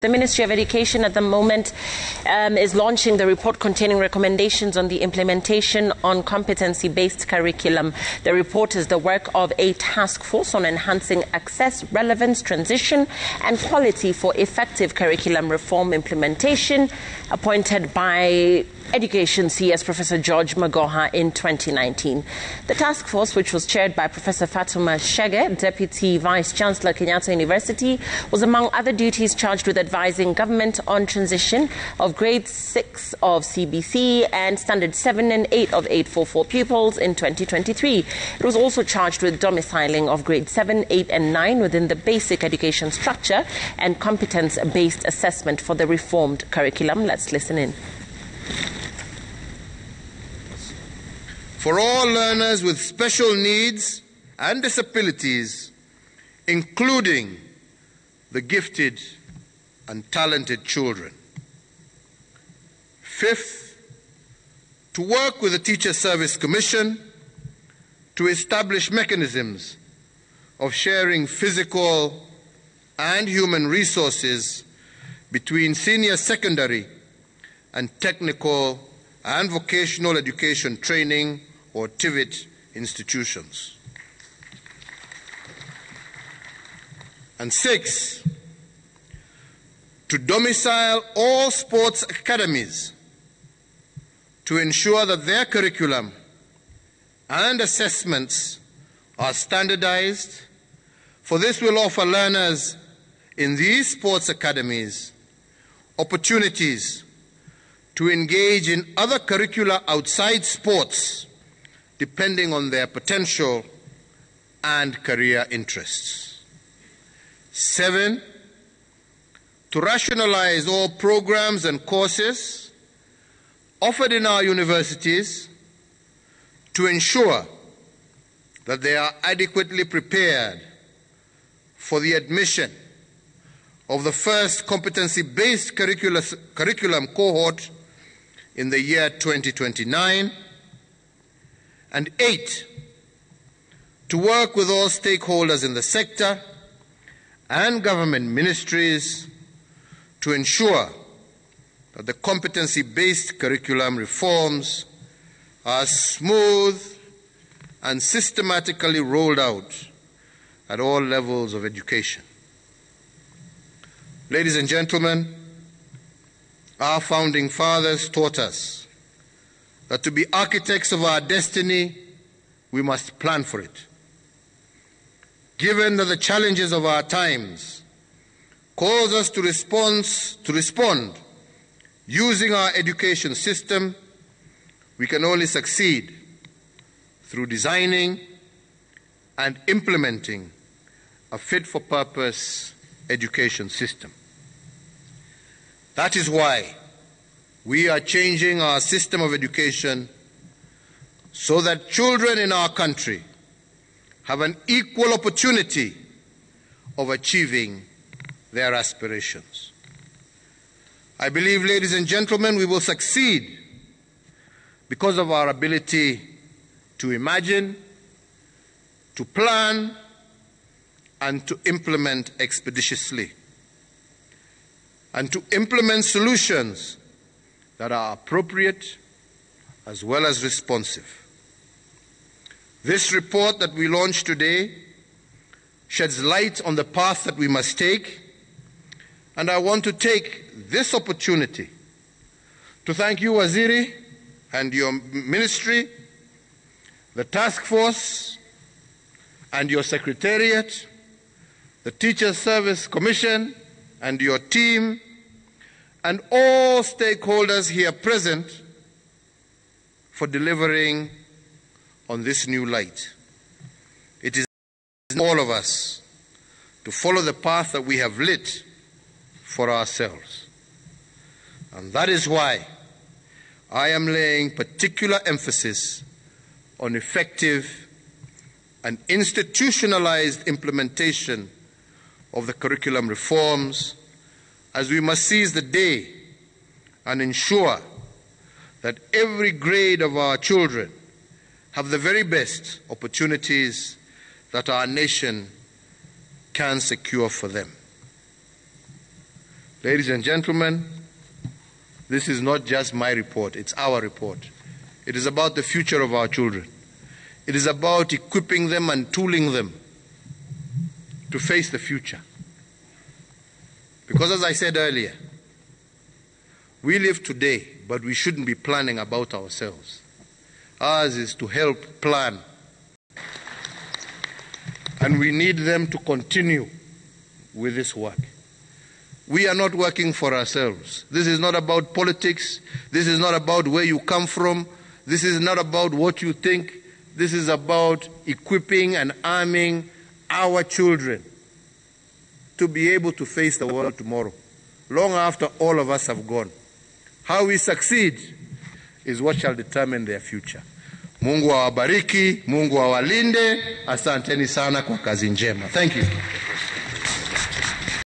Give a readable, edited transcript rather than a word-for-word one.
The Ministry of Education at the moment is launching the report containing recommendations on the implementation on competency-based curriculum. The report is the work of a task force on enhancing access, relevance, transition and quality for effective curriculum reform implementation, appointed by Education CS Professor George Magoha in 2019. The task force, which was chaired by Professor Fatuma Chege, Deputy Vice Chancellor, Kenyatta University, was among other duties charged with advising government on transition of grade 6 of CBC and standard 7 and 8 of 844 pupils in 2023. It was also charged with domiciling of grade 7, 8 and 9 within the basic education structure and competence-based assessment for the reformed curriculum. Let's listen in. For all learners with special needs and disabilities, including the gifted and talented children. Fifth, to work with the Teacher Service Commission to establish mechanisms of sharing physical and human resources between senior secondary and technical and vocational education training or TVET institutions. And six, to domicile all sports academies to ensure that their curriculum and assessments are standardized, for this will offer learners in these sports academies opportunities to engage in other curricula outside sports, depending on their potential and career interests. 7, to rationalize all programs and courses offered in our universities to ensure that they are adequately prepared for the admission of the first competency-based curriculum cohort in the year 2029, and 8, to work with all stakeholders in the sector and government ministries to ensure that the competency-based curriculum reforms are smooth and systematically rolled out at all levels of education. Ladies and gentlemen, our founding fathers taught us that to be architects of our destiny, we must plan for it. Given that the challenges of our times cause us to respond using our education system, we can only succeed through designing and implementing a fit-for-purpose education system. That is why we are changing our system of education so that children in our country have an equal opportunity of achieving their aspirations. I believe, ladies and gentlemen, we will succeed because of our ability to imagine, to plan, and to implement expeditiously, and to implement solutions that are appropriate as well as responsive. This report that we launched today sheds light on the path that we must take, and I want to take this opportunity to thank you, Waziri, and your ministry, the task force, and your secretariat, the Teacher Service Commission, and your team, and all stakeholders here present for delivering on this new light. It is all of us to follow the path that we have lit for ourselves. And that is why I am laying particular emphasis on effective and institutionalized implementation of the curriculum reforms, as we must seize the day and ensure that every grade of our children have the very best opportunities that our nation can secure for them. Ladies and gentlemen, this is not just my report, it's our report. It is about the future of our children. It is about equipping them and tooling them to face the future. Because as I said earlier, we live today, but we shouldn't be planning about ourselves. Ours is to help plan. And we need them to continue with this work. We are not working for ourselves. This is not about politics. This is not about where you come from. This is not about what you think. This is about equipping and arming our children to be able to face the world tomorrow, long after all of us have gone. How we succeed is what shall determine their future. Mungu awabariki, Mungu awalinde. Asanteni sana kwa kazi njema. Thank you.